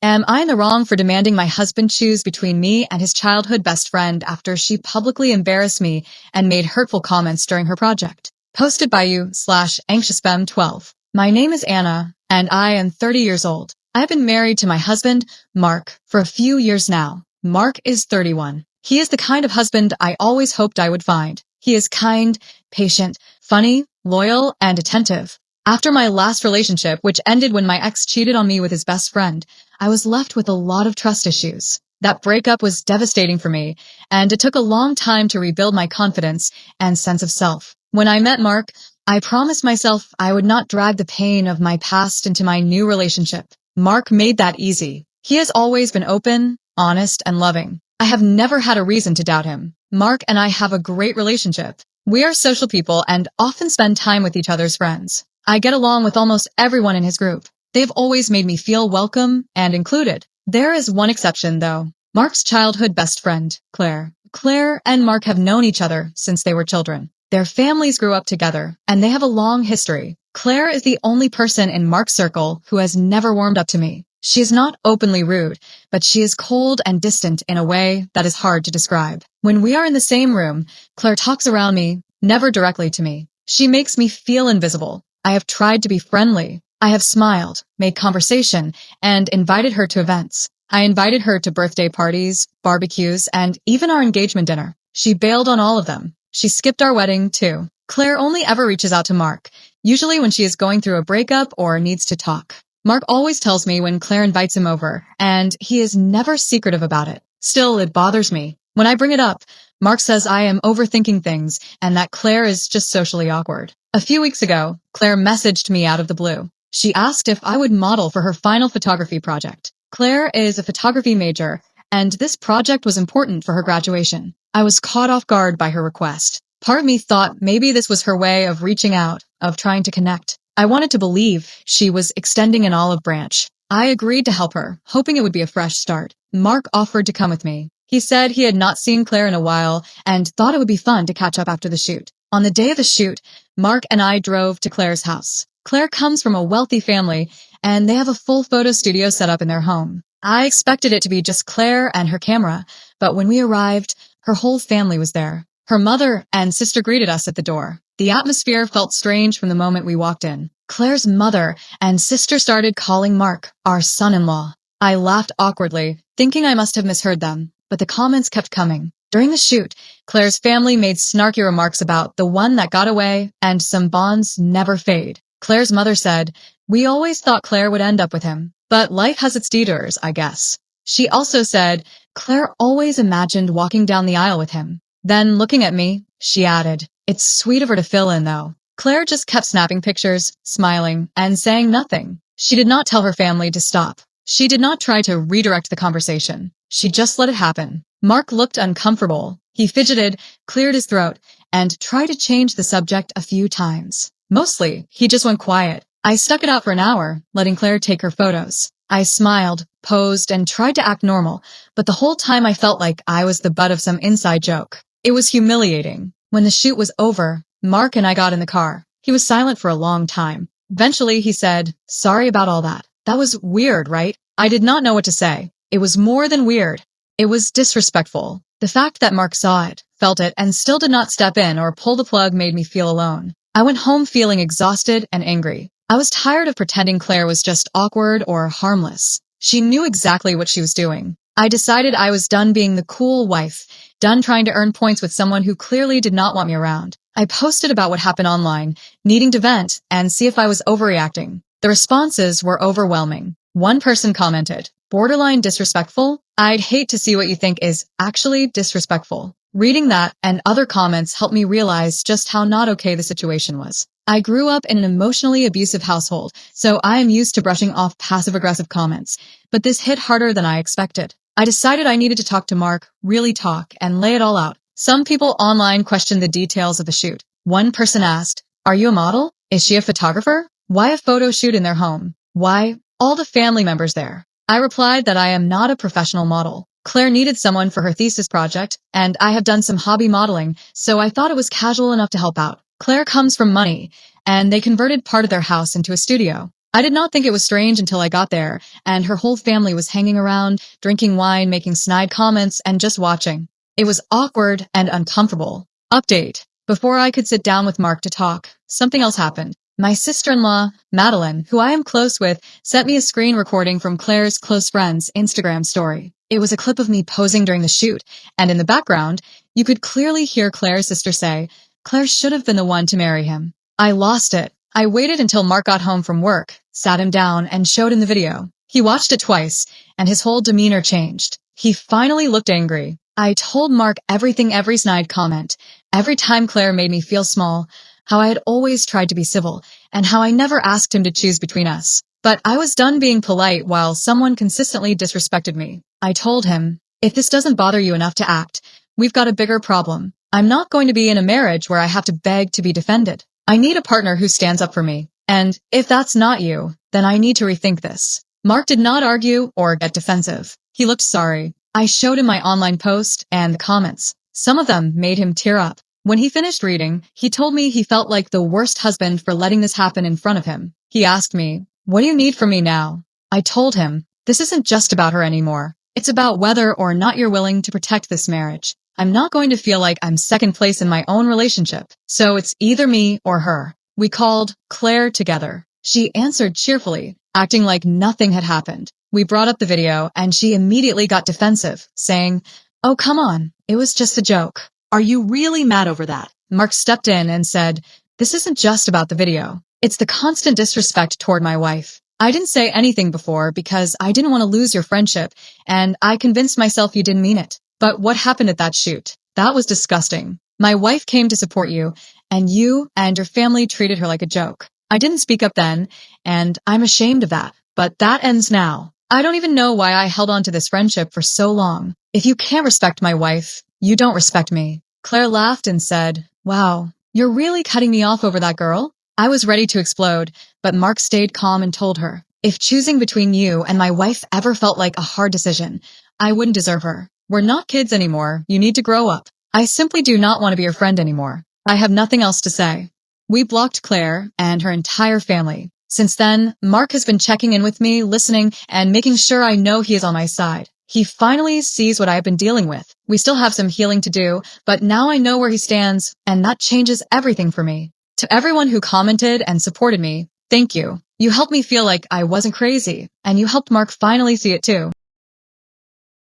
Am I in the wrong for demanding my husband choose between me and his childhood best friend after she publicly embarrassed me and made hurtful comments during her project? Posted by you/AnxiousFemme12. My name is Anna, and I am 30 years old. I've been married to my husband, Mark, for a few years now. Mark is 31. He is the kind of husband I always hoped I would find. He is kind, patient, funny, loyal, and attentive. After my last relationship, which ended when my ex cheated on me with his best friend, I was left with a lot of trust issues. That breakup was devastating for me, and it took a long time to rebuild my confidence and sense of self. When I met Mark, I promised myself I would not drag the pain of my past into my new relationship. Mark made that easy. He has always been open, honest, and loving. I have never had a reason to doubt him. Mark and I have a great relationship. We are social people and often spend time with each other's friends. I get along with almost everyone in his group. They've always made me feel welcome and included. There is one exception, though. Mark's childhood best friend, Claire. Claire and Mark have known each other since they were children. Their families grew up together, and they have a long history. Claire is the only person in Mark's circle who has never warmed up to me. She is not openly rude, but she is cold and distant in a way that is hard to describe. When we are in the same room, Claire talks around me, never directly to me. She makes me feel invisible. I have tried to be friendly. I have smiled, made conversation, and invited her to events. I invited her to birthday parties, barbecues, and even our engagement dinner. She bailed on all of them. She skipped our wedding, too. Claire only ever reaches out to Mark, usually when she is going through a breakup or needs to talk. Mark always tells me when Claire invites him over, and he is never secretive about it. Still, it bothers me. When I bring it up, Mark says I am overthinking things and that Claire is just socially awkward. A few weeks ago, Claire messaged me out of the blue. She asked if I would model for her final photography project. Claire is a photography major, and this project was important for her graduation. I was caught off guard by her request. Part of me thought maybe this was her way of reaching out, of trying to connect. I wanted to believe she was extending an olive branch. I agreed to help her, hoping it would be a fresh start. Mark offered to come with me. He said he had not seen Claire in a while and thought it would be fun to catch up after the shoot. On the day of the shoot, Mark and I drove to Claire's house. Claire comes from a wealthy family, and they have a full photo studio set up in their home. I expected it to be just Claire and her camera, but when we arrived, her whole family was there. Her mother and sister greeted us at the door. The atmosphere felt strange from the moment we walked in. Claire's mother and sister started calling Mark our son-in-law. I laughed awkwardly, thinking I must have misheard them, but the comments kept coming. During the shoot, Claire's family made snarky remarks about the one that got away and some bonds never fade. Claire's mother said, "We always thought Claire would end up with him, but life has its detours, I guess." She also said, "Claire always imagined walking down the aisle with him." Then, looking at me, she added, "It's sweet of her to fill in, though." Claire just kept snapping pictures, smiling, and saying nothing. She did not tell her family to stop. She did not try to redirect the conversation. She just let it happen. Mark looked uncomfortable. He fidgeted, cleared his throat, and tried to change the subject a few times. Mostly, he just went quiet. I stuck it out for an hour, letting Claire take her photos. I smiled, posed, and tried to act normal, but the whole time I felt like I was the butt of some inside joke. It was humiliating. When the shoot was over, Mark and I got in the car. He was silent for a long time. Eventually, he said, "Sorry about all that. That was weird, right?" I did not know what to say. It was more than weird. It was disrespectful. The fact that Mark saw it, felt it, and still did not step in or pull the plug made me feel alone. I went home feeling exhausted and angry. I was tired of pretending Claire was just awkward or harmless. She knew exactly what she was doing. I decided I was done being the cool wife, done trying to earn points with someone who clearly did not want me around. I posted about what happened online, needing to vent and see if I was overreacting. The responses were overwhelming. One person commented, "Borderline disrespectful? I'd hate to see what you think is actually disrespectful." Reading that and other comments helped me realize just how not okay the situation was. I grew up in an emotionally abusive household, so I am used to brushing off passive-aggressive comments, but this hit harder than I expected. I decided I needed to talk to Mark, really talk, and lay it all out. Some people online questioned the details of the shoot. One person asked, "Are you a model? Is she a photographer? Why a photo shoot in their home? Why all the family members there?" I replied that I am not a professional model. Claire needed someone for her thesis project, and I have done some hobby modeling, so I thought it was casual enough to help out. Claire comes from money, and they converted part of their house into a studio. I did not think it was strange until I got there, and her whole family was hanging around, drinking wine, making snide comments, and just watching. It was awkward and uncomfortable. Update. Before I could sit down with Mark to talk, something else happened. My sister-in-law, Madeline, who I am close with, sent me a screen recording from Claire's close friend's Instagram story. It was a clip of me posing during the shoot, and in the background, you could clearly hear Claire's sister say, "Claire should have been the one to marry him." I lost it. I waited until Mark got home from work, sat him down, and showed him the video. He watched it twice, and his whole demeanor changed. He finally looked angry. I told Mark every snide comment, every time Claire made me feel small, how I had always tried to be civil, and how I never asked him to choose between us. But I was done being polite while someone consistently disrespected me. I told him, if this doesn't bother you enough to act, we've got a bigger problem. I'm not going to be in a marriage where I have to beg to be defended. I need a partner who stands up for me. And if that's not you, then I need to rethink this. Mark did not argue or get defensive. He looked sorry. I showed him my online post and the comments. Some of them made him tear up. When he finished reading, he told me he felt like the worst husband for letting this happen in front of him. He asked me, "What do you need from me now?" I told him, this isn't just about her anymore. It's about whether or not you're willing to protect this marriage. I'm not going to feel like I'm second place in my own relationship, so it's either me or her. We called Claire together. She answered cheerfully, acting like nothing had happened. We brought up the video, and she immediately got defensive, saying, "Oh, come on, it was just a joke." "Are you really mad over that?" Mark stepped in and said, "This isn't just about the video. It's the constant disrespect toward my wife. I didn't say anything before because I didn't want to lose your friendship, and I convinced myself you didn't mean it. But what happened at that shoot? That was disgusting. My wife came to support you, and you and your family treated her like a joke. I didn't speak up then, and I'm ashamed of that. But that ends now. I don't even know why I held on to this friendship for so long. If you can't respect my wife, you don't respect me." Claire laughed and said, "Wow, you're really cutting me off over that girl?" I was ready to explode, but Mark stayed calm and told her, "If choosing between you and my wife ever felt like a hard decision, I wouldn't deserve her. We're not kids anymore. You need to grow up. I simply do not want to be your friend anymore." I have nothing else to say. We blocked Claire and her entire family. Since then, Mark has been checking in with me, listening, and making sure I know he is on my side. He finally sees what I've been dealing with. We still have some healing to do, but now I know where he stands, and that changes everything for me. To everyone who commented and supported me, thank you. You helped me feel like I wasn't crazy, and you helped Mark finally see it too.